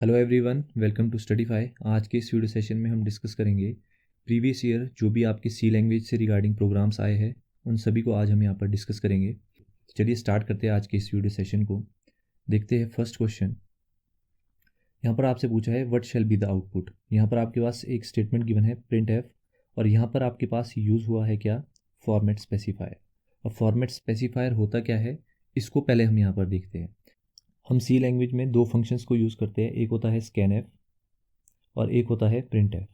Hello everyone, welcome to Studyfi. आज के इस वीडियो सेशन में हम डिस्कस करेंगे प्रीवियस ईयर जो भी आपके सी लैंग्वेज से रिगार्डिंग प्रोग्राम्स आए हैं उन सभी को आज हम यहाँ पर डिस्कस करेंगे। चलिए स्टार्ट करते हैं आज के इस वीडियो सेशन को। देखते हैं फर्स्ट क्वेश्चन। यहाँ पर आपसे पूछा है what shall be the output. यहाँ पर आपके पास एक स्टेटमेंट गिवन है प्रिंट एफ, और यहाँ पर आपके पास यूज़ हुआ है क्या, फॉर्मेट स्पेसिफायर। और फॉर्मेट स्पेसिफायर होता क्या है इसको पहले हम यहाँ पर देखते हैं। हम सी लैंग्वेज में दो फंक्शंस को यूज़ करते हैं, एक होता है स्कैन एफ और एक होता है print F.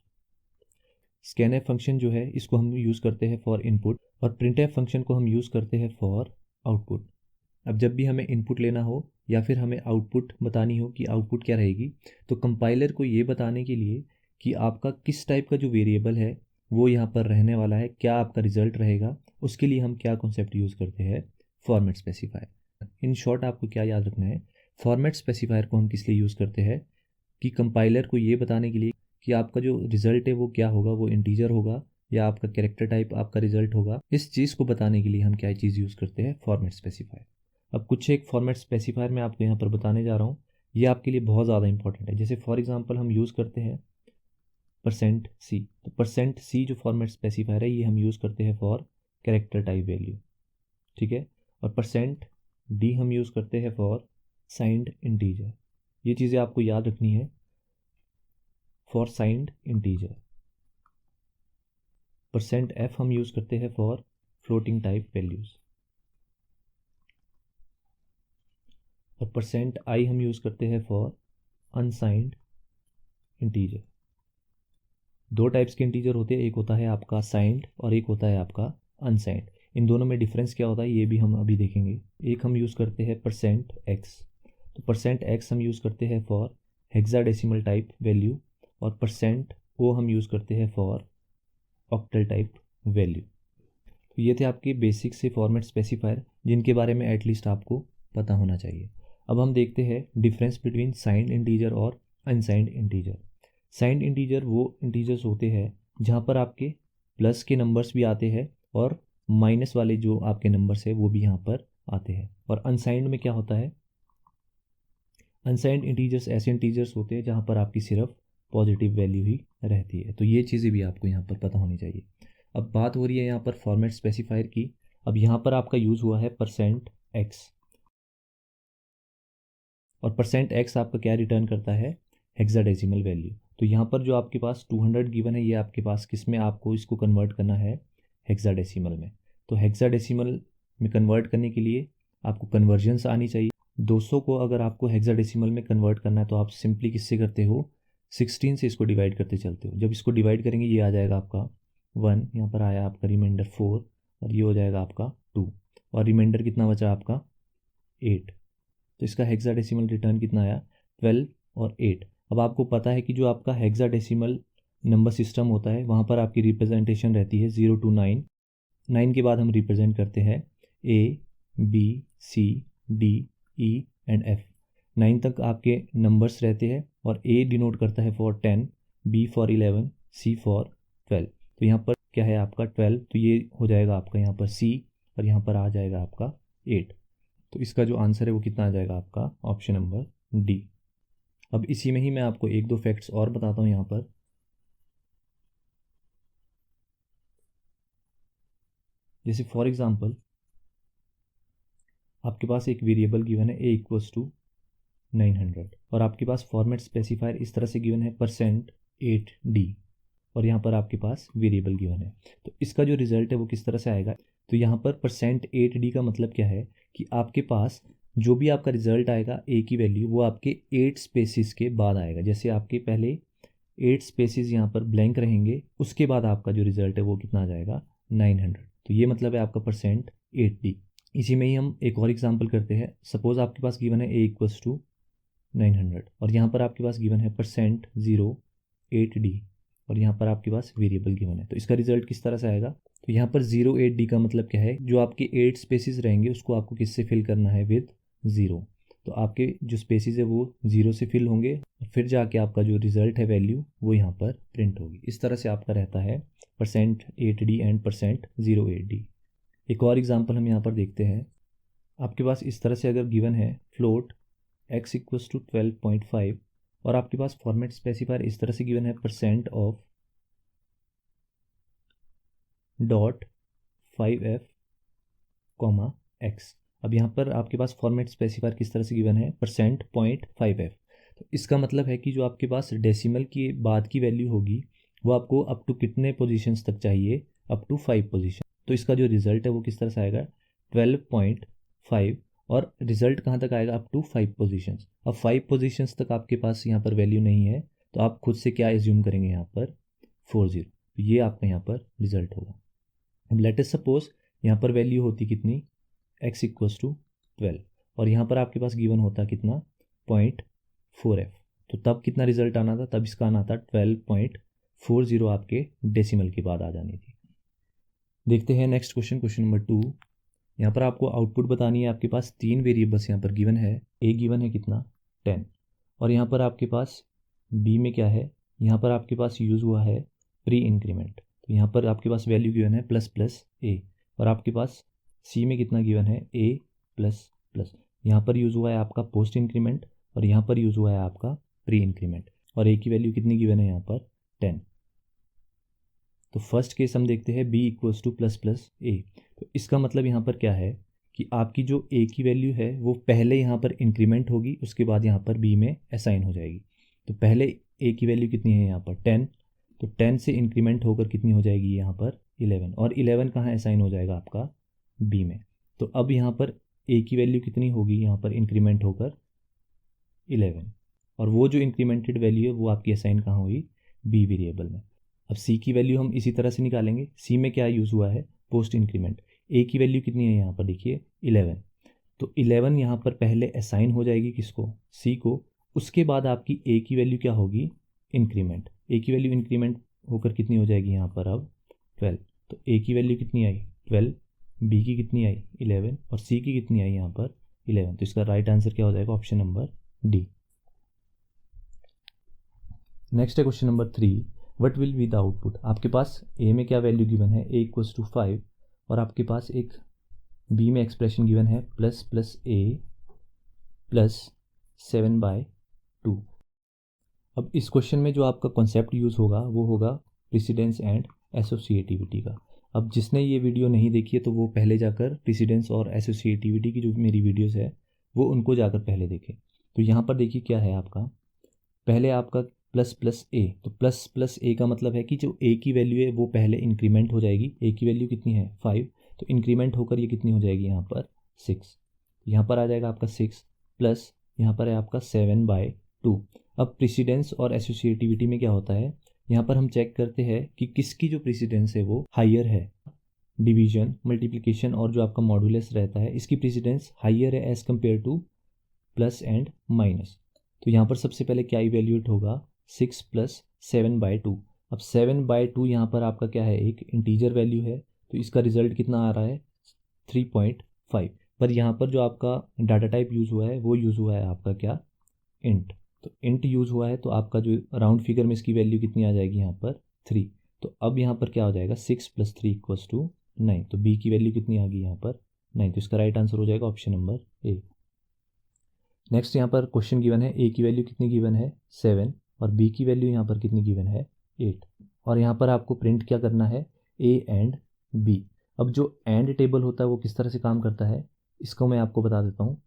Scan F function जो है इसको हम यूज़ करते हैं फॉर इनपुट, और प्रिंट एफ फंक्शन को हम यूज़ करते हैं फॉर आउटपुट। अब जब भी हमें इनपुट लेना हो या फिर हमें आउटपुट बतानी हो कि आउटपुट क्या रहेगी, तो कंपाइलर को ये बताने के लिए कि आपका किस टाइप का जो वेरिएबल है वो यहाँ पर रहने वाला है, क्या आपका रिजल्ट रहेगा, उसके लिए हम क्या कॉन्सेप्ट यूज़ करते हैं, फॉर्मेट स्पेसिफायर। इन शॉर्ट आपको क्या याद रखना है, फॉर्मेट स्पेसिफायर को हम किस लिए यूज़ करते हैं कि कंपाइलर को ये बताने के लिए कि आपका जो रिज़ल्ट है वो क्या होगा, वो इंटीजर होगा या आपका कैरेक्टर टाइप आपका रिजल्ट होगा। इस चीज़ को बताने के लिए हम क्या चीज़ यूज़ करते हैं, फॉर्मेट स्पेसिफायर। अब कुछ एक फॉर्मेट स्पेसिफायर मैं आपको यहाँ पर बताने जा रहा हूँ, ये आपके लिए बहुत ज़्यादा इंपॉर्टेंट है। जैसे फॉर एग्जांपल हम यूज़ करते हैं परसेंट सी, तो परसेंट सी जो फॉर्मेट स्पेसिफायर है ये हम यूज़ करते हैं फॉर कैरेक्टर टाइप वैल्यू, ठीक है। और परसेंट डी हम यूज़ करते हैं फॉर साइंड इंटीजर। ये चीज़ें आपको याद रखनी है, for signed integer. Percent F हम यूज़ करते हैं फॉर फ्लोटिंग टाइप वैल्यूज़, और परसेंट आई हम यूज़ करते हैं फॉर अनसाइंड इंटीजर। दो टाइप्स के इंटीजर होते हैं, एक होता है आपका साइंड और एक होता है आपका अनसाइंड। इन दोनों में डिफरेंस क्या होता है ये भी हम अभी देखेंगे। एक हम यूज़ करते हैं परसेंट एक्स, तो परसेंट एक्स हम यूज़ करते हैं फॉर हेक्साडेसिमल टाइप वैल्यू, और परसेंट ओ हम यूज़ करते हैं फॉर ऑक्टल टाइप वैल्यू। तो ये थे आपके बेसिक से फॉर्मेट स्पेसिफायर जिनके बारे में एटलीस्ट आपको पता होना चाहिए। अब हम देखते हैं डिफरेंस बिटवीन साइंड इंटीजर और अनसाइंड इंटीजर। साइंड इंटीजर वो इंटीजर्स होते हैं जहाँ पर आपके प्लस के नंबर्स भी आते हैं और माइनस वाले जो आपके नंबर्स है वो भी यहाँ पर आते हैं। और अनसाइंड में क्या होता है, अनसाइंड इंटीजर्स ऐसे इंटीजर्स होते हैं जहाँ पर आपकी सिर्फ पॉजिटिव वैल्यू ही रहती है। तो ये चीज़ें भी आपको यहाँ पर पता होनी चाहिए। अब बात हो रही है यहाँ पर फॉर्मेट स्पेसिफायर की। अब यहाँ पर आपका यूज़ हुआ है परसेंट एक्स, और परसेंट एक्स आपका क्या रिटर्न करता है, हेक्साडेसिमल वैल्यू। तो यहाँ पर जो आपके पास 200 गिवन है ये आपके पास किस में, आपको इसको कन्वर्ट करना है हेक्साडेसिमल में। तो हेक्साडेसिमल में कन्वर्ट करने के लिए आपको कन्वर्जन्स आनी चाहिए। 200 को अगर आपको हेक्साडेसिमल में कन्वर्ट करना है तो आप सिंपली किससे करते हो, 16 से इसको डिवाइड करते चलते हो। जब इसको डिवाइड करेंगे ये आ जाएगा आपका 1, यहाँ पर आया आपका रिमाइंडर 4, और ये हो जाएगा आपका 2, और रिमाइंडर कितना बचा आपका 8। तो इसका हेक्साडेसिमल रिटर्न कितना आया, 12 और 8। अब आपको पता है कि जो आपका हेक्साडेसिमल नंबर सिस्टम होता है वहाँ पर आपकी रिप्रेजेंटेशन रहती है 0 to 9। 9 के बाद हम रिप्रेजेंट करते हैं A B C D E and F. 9 तक आपके नंबर्स रहते हैं, और ए डिनोट करता है for 10, B for 11, C for 12। तो यहाँ पर क्या है आपका 12, तो ये हो जाएगा आपका यहाँ पर सी, और यहाँ पर आ जाएगा आपका 8। तो इसका जो आंसर है वो कितना आ जाएगा आपका, ऑप्शन नंबर डी। अब इसी में ही मैं आपको एक दो फैक्ट्स और बताता हूँ यहाँ पर। जैसे फॉर एग्जांपल आपके पास एक वेरिएबल गिवन है ए इक्वल्स टू 900, और आपके पास फॉर्मेट स्पेसिफायर इस तरह से गिवन है परसेंट 8D, और यहाँ पर आपके पास वेरिएबल गिवन है। तो इसका जो रिजल्ट है वो किस तरह से आएगा, तो यहाँ पर परसेंट 8D का मतलब क्या है कि आपके पास जो भी आपका रिजल्ट आएगा ए की वैल्यू वो आपके 8 स्पेसिस के बाद आएगा। जैसे आपके पहले 8 स्पेसिस यहाँ पर ब्लैंक रहेंगे, उसके बाद आपका जो रिजल्ट है वो कितना आ जाएगा, 900। तो ये मतलब है आपका परसेंट 8D। इसी में ही हम एक और एग्जांपल करते हैं। सपोज आपके पास गिवन है ए इक्वल्स टू 900, और यहाँ पर आपके पास गिवन है परसेंट 08D, और यहाँ पर आपके पास वेरिएबल गिवन है। तो इसका रिजल्ट किस तरह से आएगा, तो यहाँ पर 08D का मतलब क्या है, जो आपके 8 स्पेसिस रहेंगे उसको आपको किससे फिल करना है, विद 0। तो आपके जो स्पेसिस है वो 0 से फिल होंगे, और फिर जाके आपका जो रिजल्ट है वैल्यू वो यहाँ पर प्रिंट होगी। इस तरह से आपका रहता है percent 8D and percent 08D। एक और एग्जाम्पल हम यहाँ पर देखते हैं। आपके पास इस तरह से अगर गिवन है फ्लोट x इक्वल्स टू 12.5, और आपके पास फॉर्मेट स्पेसिफायर इस तरह से गिवन है percent of dot 5f comma x. अब यहाँ पर आपके पास फॉर्मेट स्पेसिफायर किस तरह से गिवन है %.5f। तो इसका मतलब है कि जो आपके पास डेसिमल की बाद की वैल्यू होगी वो आपको अप टू कितने पोजीशंस तक चाहिए, अप टू 5 पोजीशन। तो इसका जो रिजल्ट है वो किस तरह से आएगा 12.5, और रिजल्ट कहाँ तक आएगा अप टू 5 पोजीशंस। अब 5 पोजीशंस तक आपके पास यहाँ पर वैल्यू नहीं है तो आप खुद से क्या एज्यूम करेंगे यहाँ पर 40। तो ये आपका यहाँ पर रिजल्ट होगा। अब लेट अस सपोज यहाँ पर वैल्यू होती कितनी x इक्वल्स टू 12 और यहाँ पर आपके पास गिवन होता कितना 0.4f। तो तब कितना रिजल्ट आना था, तब इसका आना था 12.40 आपके डेसिमल के बाद आ जानी थी। देखते हैं नेक्स्ट क्वेश्चन, क्वेश्चन नंबर 2। यहाँ पर आपको आउटपुट बतानी है। आपके पास 3 वेरिएबल्स यहाँ पर गिवन है। a गिवन है कितना 10, और यहाँ पर आपके पास b में क्या है, यहाँ पर आपके पास यूज़ हुआ है प्री इंक्रीमेंट। तो यहाँ पर आपके पास वैल्यू गिवन है ++a, और आपके पास c में कितना गिवन है a++। यहाँ पर यूज़ हुआ है आपका पोस्ट इंक्रीमेंट और यहाँ पर यूज़ हुआ है आपका प्री इंक्रीमेंट, और a की वैल्यू कितनी गिवन है यहाँ पर 10। तो फर्स्ट केस हम देखते हैं b इक्वल्स टू ++a। तो इसका मतलब यहाँ पर क्या है कि आपकी जो a की वैल्यू है वो पहले यहाँ पर इंक्रीमेंट होगी, उसके बाद यहाँ पर b में असाइन हो जाएगी। तो पहले a की वैल्यू कितनी है यहाँ पर 10, तो 10 से इंक्रीमेंट होकर कितनी हो जाएगी यहाँ पर 11, और 11 कहाँ असाइन हो जाएगा आपका b में। तो अब यहाँ पर a की वैल्यू कितनी होगी यहाँ पर इंक्रीमेंट होकर 11, और वो जो इंक्रीमेंटेड वैल्यू है वो आपकी असाइन कहाँ हुई b वेरिएबल में। अब c की वैल्यू हम इसी तरह से निकालेंगे। c में क्या यूज़ हुआ है पोस्ट इंक्रीमेंट। a की वैल्यू कितनी है यहाँ पर देखिए 11, तो 11 यहाँ पर पहले असाइन हो जाएगी किसको c को, उसके बाद आपकी a की वैल्यू क्या होगी इंक्रीमेंट। a की वैल्यू इंक्रीमेंट होकर कितनी हो जाएगी यहाँ पर अब 12। तो a की वैल्यू कितनी आई 12, b की कितनी आई 11 और c की कितनी आई यहाँ पर 11। तो इसका राइट आंसर क्या हो जाएगा ऑप्शन नंबर डी। नेक्स्ट है question number 3। What will be the output. आपके पास a में क्या वैल्यू गिवन है a इक्वल्स टू 5, और आपके पास एक b में एक्सप्रेशन गिवन है ++a +7/2। अब इस क्वेश्चन में जो आपका कॉन्सेप्ट यूज़ होगा वो होगा प्रेसिडेंस एंड एसोसिएटिविटी का। अब जिसने ये वीडियो नहीं देखी है तो वो पहले जाकर प्रेसिडेंस और एसोसिएटिविटी की जो मेरी वीडियोस है वो उनको जाकर पहले देखें। तो यहाँ पर देखिए क्या है आपका, पहले आपका ++a, तो ++a का मतलब है कि जो a की वैल्यू है वो पहले इंक्रीमेंट हो जाएगी। a की वैल्यू कितनी है 5, तो इंक्रीमेंट होकर ये कितनी हो जाएगी यहाँ पर 6। यहाँ पर आ जाएगा आपका 6 प्लस यहाँ पर है आपका 7/2। अब प्रेसिडेंस और एसोसिएटिविटी में क्या होता है, यहाँ पर हम चेक करते हैं कि किसकी जो प्रेसिडेंस है वो हायर है। डिवीजन, मल्टीप्लिकेशन और जो आपका मॉडुलस रहता है इसकी प्रेसिडेंस हायर है as compare two plus and minus. तो यहाँ पर सबसे पहले क्या इवेल्यूएट होगा 6 + 7/2। अब 7/2 यहाँ पर आपका क्या है एक इंटीजर वैल्यू है, तो इसका रिजल्ट कितना आ रहा है 3.5। पर यहाँ पर जो आपका डाटा टाइप यूज़ हुआ है वो यूज़ हुआ है आपका क्या इंट। तो इंट यूज़ हुआ है तो आपका जो राउंड फिगर में इसकी वैल्यू कितनी आ जाएगी यहाँ पर 3। तो अब यहाँ पर क्या हो जाएगा 6 + 3 = 9। तो बी की वैल्यू कितनी आ गई यहाँ पर 9। तो इसका राइट आंसर हो जाएगा ऑप्शन नंबर ए। नेक्स्ट यहाँ पर क्वेश्चन गिवन है a की वैल्यू कितनी गिवन है 7 और b की वैल्यू यहाँ पर कितनी गिवन है 8, और यहाँ पर आपको प्रिंट क्या करना है a एंड b। अब जो एंड टेबल होता है वो किस तरह से काम करता है इसको मैं आपको बता देता हूँ।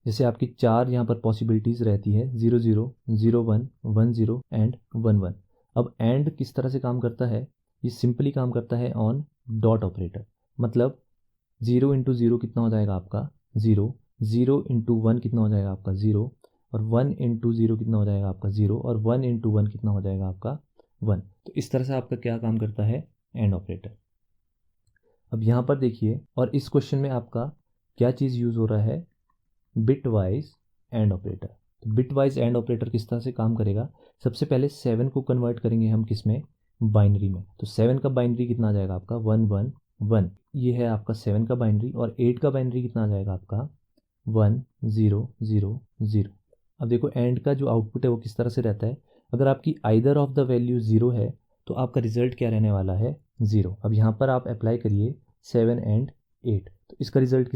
जैसे आपकी 4 यहाँ पर पॉसिबिलिटीज़ रहती है 0 0 0 1 1 0 एंड 1 1। अब एंड किस तरह से काम करता है, ये सिंपली काम करता है ऑन डॉट ऑपरेटर। मतलब 0 × 0 कितना हो जाएगा आपका 0, 0 × 1 कितना हो जाएगा आपका 0, और 1 × 0 कितना हो जाएगा आपका 0, और 1 × 1 कितना हो जाएगा आपका 1। तो इस तरह से आपका क्या काम करता है एंड ऑपरेटर। अब यहाँ पर देखिए, और इस क्वेश्चन में आपका क्या चीज़ यूज़ हो रहा है बिट वाइज एंड ऑपरेटर। तो बिट वाइज एंड ऑपरेटर किस तरह से काम करेगा, सबसे पहले 7 को कन्वर्ट करेंगे हम किस में बाइनरी में। तो 7 का बाइनरी कितना आ जाएगा आपका 1 1 1, ये है आपका 7 का बाइनरी, और 8 का बाइनरी कितना आ जाएगा आपका 1 0 0 0। अब देखो एंड का जो आउटपुट है वो किस तरह से रहता है, अगर आपकी आइदर ऑफ द वैल्यू 0 है तो आपका रिजल्ट क्या रहने वाला है 0। अब यहाँ पर आप अप्लाई करिए 7 एंड 8, तो इसका रिजल्ट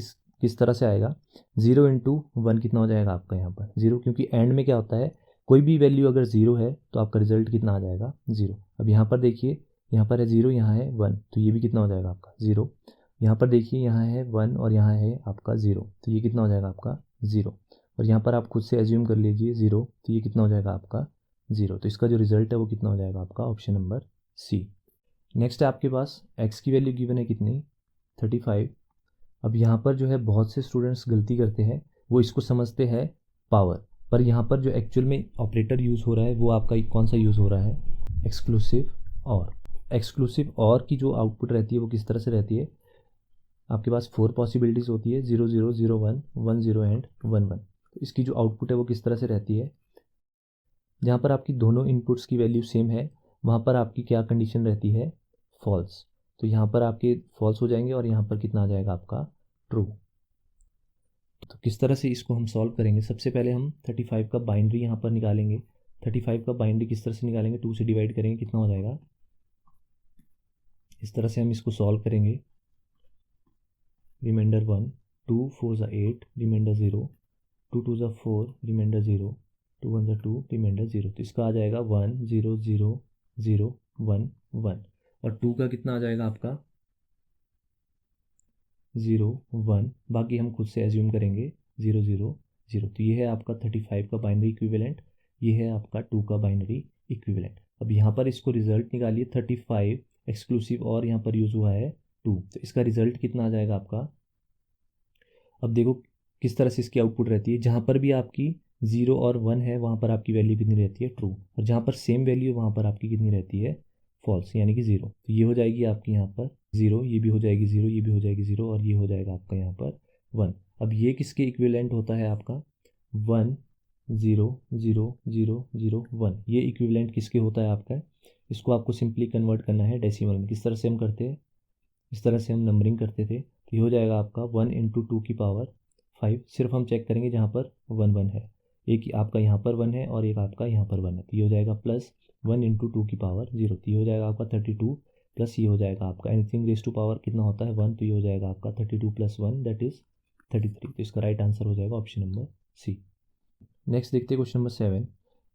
किस तरह से आएगा 0 × 1 कितना हो जाएगा आपका यहाँ पर 0, क्योंकि एंड में क्या होता है कोई भी वैल्यू अगर 0 है तो आपका रिजल्ट कितना आ जाएगा 0। अब यहाँ पर देखिए, यहाँ पर है 0, यहाँ है 1, तो ये भी कितना हो जाएगा आपका 0। यहाँ पर देखिए, यहाँ है 1 और यहाँ है आपका 0, तो ये कितना हो जाएगा आपका 0। और यहाँ पर आप खुद से एज्यूम कर लीजिए 0, तो ये कितना हो जाएगा आपका 0। तो इसका जो रिजल्ट है वो कितना हो जाएगा आपका ऑप्शन नंबर सी। नेक्स्ट है आपके पास x की वैल्यू गिवन है कितनी 35। अब यहाँ पर जो है बहुत से स्टूडेंट्स गलती करते हैं, वो इसको समझते हैं पावर, पर यहाँ पर जो एक्चुअल में ऑपरेटर यूज़ हो रहा है वो आपका कौन सा यूज़ हो रहा है, एक्सक्लूसिव और। एक्सक्लूसिव और की जो आउटपुट रहती है वो किस तरह से रहती है, आपके पास 4 पॉसिबिलिटीज़ होती है, 0 0 0 1 1 0 एंड 1 1। तो इसकी जो आउटपुट है वो किस तरह से रहती है, जहाँ पर आपकी दोनों इनपुट्स की वैल्यू सेम है वहाँ पर आपकी क्या कंडीशन रहती है, फॉल्स। तो यहाँ पर आपके फॉल्स हो जाएंगे और यहाँ पर कितना आ जाएगा आपका ट्रू। तो किस तरह से इसको हम सॉल्व करेंगे, सबसे पहले हम 35 का बाइनरी यहाँ पर निकालेंगे। 35 का बाइनरी किस तरह से निकालेंगे, 2 से डिवाइड करेंगे, कितना हो जाएगा, इस तरह से हम इसको सॉल्व करेंगे। Remainder 1, 2 4 8, remainder 0, 2 2 4, remainder 0, 2 1 2, remainder 0। तो इसका आ जाएगा 1 0 0 0 1 1। और 2 का कितना आ जाएगा आपका 0 1, बाकी हम खुद से एज्यूम करेंगे 0 0 0। तो ये है आपका 35 का बाइनरी इक्विवेलेंट, ये है आपका 2 का बाइनरी इक्विवेलेंट। अब यहाँ पर इसको रिजल्ट निकालिए, 35 एक्सक्लूसिव और यहाँ पर यूज़ हुआ है 2, तो इसका रिजल्ट कितना आ जाएगा आपका। अब देखो किस तरह से इसकी आउटपुट रहती है, जहाँ पर भी आपकी 0 और 1 है वहाँ पर आपकी वैल्यू कितनी रहती है, ट्रू। और जहाँ पर सेम वैल्यू वहाँ पर आपकी कितनी रहती है, फॉल्स, यानी कि 0। तो ये हो जाएगी आपकी यहाँ पर 0, ये भी हो जाएगी 0, ये भी हो जाएगी 0, और ये हो जाएगा आपका यहाँ पर 1। अब ये किसके इक्विवेलेंट होता है आपका, 1 0 0 0 0 1, ये इक्विवेलेंट किसके होता है आपका। इसको आपको सिंपली कन्वर्ट करना है डेसिमल में। किस तरह से हम करते हैं, इस तरह से हम नंबरिंग करते थे। तो ये हो जाएगा आपका 1 × 2 की पावर 5। सिर्फ हम चेक करेंगे जहाँ पर 1 1 है, एक आपका यहाँ पर 1 है और एक आपका यहाँ पर 1 है, तो ये हो जाएगा प्लस 1 × 2 की पावर 0, तो ये हो जाएगा आपका 32, प्लस ये हो जाएगा आपका एनीथिंग रेज टू पावर कितना होता है 1, तो ये हो जाएगा आपका 32 + 1 दैट इज़ 33। तो इसका राइट आंसर हो जाएगा ऑप्शन नंबर सी। नेक्स्ट देखते हैं क्वेश्चन नंबर 7।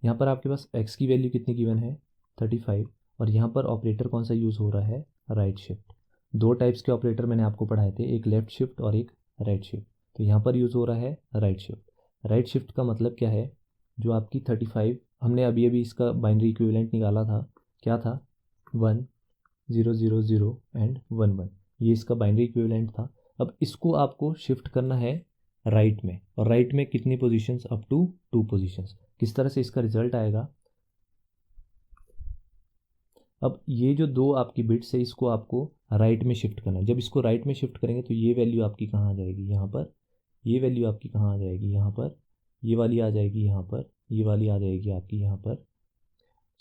यहाँ पर आपके पास x की वैल्यू कितनी गिवन है 35, और यहाँ पर ऑपरेटर कौन सा यूज़ हो रहा है, राइट शिफ्ट। दो टाइप्स के ऑपरेटर मैंने आपको पढ़ाए थे, एक लेफ़्ट शिफ्ट और एक राइट शिफ्ट। तो यहाँ पर यूज़ हो रहा है राइट शिफ्ट। राइट शिफ्ट का मतलब क्या है, जो आपकी 35, हमने अभी अभी इसका बाइनरी इक्विवेलेंट निकाला था, क्या था 1 0 0 0 एंड 1 1, ये इसका बाइनरी इक्विवेलेंट था। अब इसको आपको शिफ्ट करना है राइट में, और राइट में कितनी पोजीशंस, अप टू 2 पोजीशंस। किस तरह से इसका रिजल्ट आएगा, अब ये जो दो आपकी बिट्स है इसको आपको राइट में शिफ्ट करना है। जब इसको राइट में शिफ्ट करेंगे तो ये वैल्यू आपकी कहाँ आ जाएगी, यहाँ पर। ये वैल्यू आपकी कहाँ आ जाएगी, यहाँ पर। ये वाली आ जाएगी यहाँ पर, ये वाली आ जाएगी आपकी यहाँ पर,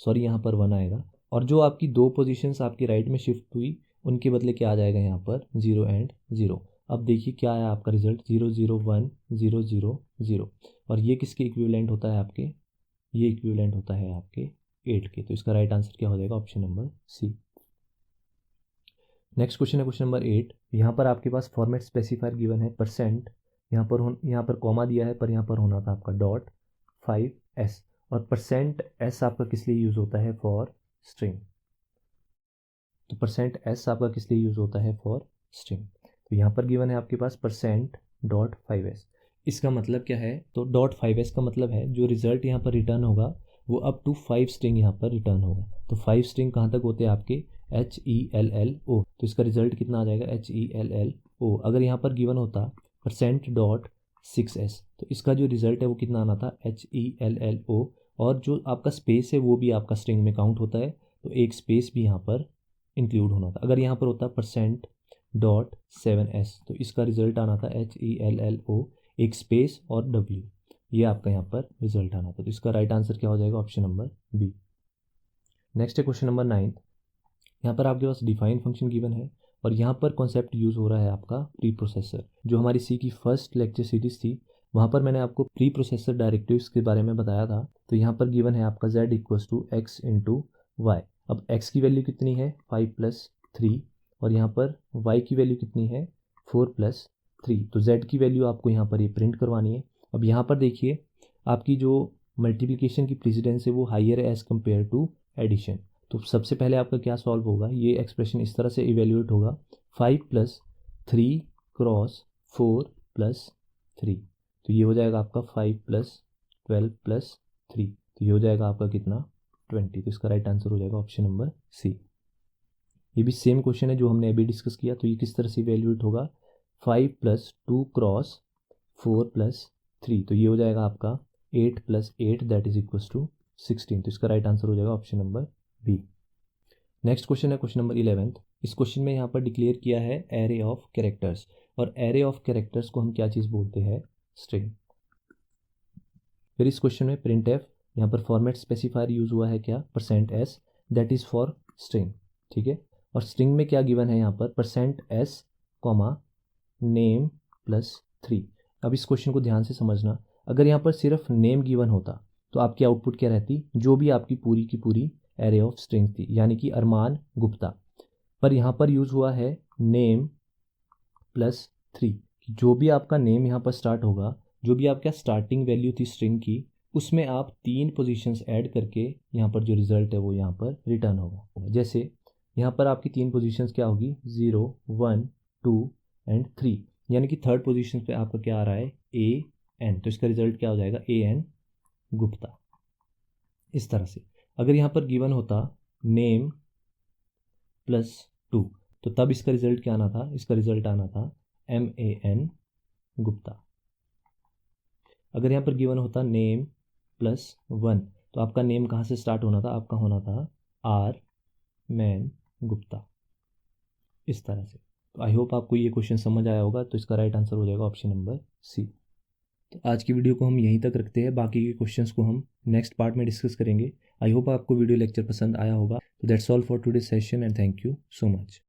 सॉरी यहाँ पर 1 आएगा। और जो आपकी दो पोजीशंस आपकी राइट में शिफ्ट हुई उनके बदले क्या आ जाएगा यहाँ पर, 0 एंड 0। अब देखिए क्या आया आपका रिजल्ट, 0 0 1 0 0 0। और ये किसके इक्विवेलेंट होता है आपके, ये इक्विवेलेंट होता है आपके 8 के। तो इसका राइट आंसर क्या हो जाएगा, option number C. Next question है क्वेश्चन नंबर 8। यहाँ पर आपके पास फॉर्मेट स्पेसिफायर गिवन है %, यहाँ पर कॉमा दिया है, पर यहाँ पर होना था आपका .5s। और %s आपका किस लिए यूज़ होता है, फॉर स्ट्रिंग। तो %s आपका किस लिए यूज़ होता है, फॉर स्ट्रिंग। तो यहाँ पर गिवन है आपके पास %.5s। इसका मतलब क्या है, तो .5s का मतलब है जो रिज़ल्ट यहाँ पर रिटर्न होगा वो अप टू 5 स्ट्रिंग यहाँ पर रिटर्न होगा। तो 5 स्ट्रिंग कहाँ तक होते हैं आपके, HELLO। तो इसका रिजल्ट कितना आ जाएगा, HELLO। अगर यहाँ पर गिवन होता %.6s, तो इसका जो रिजल्ट है वो कितना आना था, HELLO। और जो आपका स्पेस है वो भी आपका स्ट्रिंग में काउंट होता है, तो एक स्पेस भी यहाँ पर इंक्लूड होना था। अगर यहाँ पर होता %.7s, तो इसका रिजल्ट आना था HELLO, एक स्पेस और W, ये आपका यहाँ पर रिजल्ट आना था। तो इसका राइट आंसर क्या हो जाएगा, ऑप्शन नंबर बी। नेक्स्ट है क्वेश्चन नंबर 9। यहाँ पर आपके पास डिफाइन फंक्शन गिवन है, और यहाँ पर कॉन्सेप्ट यूज़ हो रहा है आपका प्री प्रोसेसर। जो हमारी सी की फर्स्ट लेक्चर सीरीज थी वहाँ पर मैंने आपको प्री प्रोसेसर डायरेक्टिव्स के बारे में बताया था। तो यहाँ पर गिवन है आपका z = x × y। अब x की वैल्यू कितनी है, 5 + 3, और यहाँ पर y की वैल्यू कितनी है, 4 + 3। तो z की वैल्यू आपको यहाँ पर ये प्रिंट करवानी है। अब यहाँ पर देखिए आपकी जो मल्टीप्लिकेशन की प्रेसिडेंस है वो हाइयर है एज़ कम्पेयर टू एडिशन। तो सबसे पहले आपका क्या सॉल्व होगा, ये एक्सप्रेशन इस तरह से इवेल्यूएट होगा 5 + 3 क्रॉस 4 + 3। तो ये हो जाएगा आपका 5 + 12 + 3। तो ये हो जाएगा आपका कितना 20। तो इसका राइट आंसर हो जाएगा ऑप्शन नंबर सी। ये भी सेम क्वेश्चन है जो हमने अभी डिस्कस किया। तो ये किस तरह से इवेल्यूएट होगा 5 + 2 क्रॉस 4 + 3। तो ये हो जाएगा आपका 8 + 8 दैट इज इक्वल टू 16। तो इसका राइट आंसर हो जाएगा option number B. Next question है क्वेश्चन नंबर 11। इस क्वेश्चन में यहाँ पर डिक्लेयर किया है एरे ऑफ कैरेक्टर्स, और एरे ऑफ कैरेक्टर्स को हम क्या चीज़ बोलते हैं, स्ट्रिंग। फिर इस क्वेश्चन में प्रिंट एफ यहाँ पर फॉर्मेट स्पेसिफायर यूज हुआ है क्या, %s that is for string, ठीक है। और स्ट्रिंग में क्या गिवन है यहाँ पर %s, नेम +3। अब इस क्वेश्चन को ध्यान से समझना, अगर यहाँ पर सिर्फ नेम गिवन होता तो आपकी आउटपुट क्या रहती, जो भी आपकी पूरी की पूरी एरे ऑफ स्ट्रिंग थी, यानी कि अरमान गुप्ता। पर यहाँ पर यूज हुआ है नेम +3। जो भी आपका नेम यहाँ पर स्टार्ट होगा, जो भी आपका स्टार्टिंग वैल्यू थी स्ट्रिंग की, उसमें आप 3 पोजीशंस ऐड करके यहाँ पर जो रिजल्ट है वो यहाँ पर रिटर्न होगा। जैसे यहाँ पर आपकी 3 पोजीशंस क्या होगी, 0, 1, 2 एंड 3, यानी कि थर्ड पोजीशन पे आपका क्या आ रहा है, AN। तो इसका रिजल्ट क्या हो जाएगा, AN गुप्ता। इस तरह से अगर यहाँ पर गिवन होता नेम +2, तो तब इसका रिजल्ट क्या आना था, इसका रिजल्ट आना था MAN गुप्ता। अगर यहाँ पर गिवन होता नेम +1, तो आपका नेम कहाँ से स्टार्ट होना था, आपका होना था R मैन गुप्ता। इस तरह से। तो आई होप आपको ये क्वेश्चन समझ आया होगा। तो इसका राइट आंसर हो जाएगा ऑप्शन नंबर सी। तो आज की वीडियो को हम यहीं तक रखते हैं, बाकी के क्वेश्चंस को हम नेक्स्ट पार्ट में डिस्कस करेंगे। आई होप आपको वीडियो लेक्चर पसंद आया होगा। तो that's all for today session and thank you so much.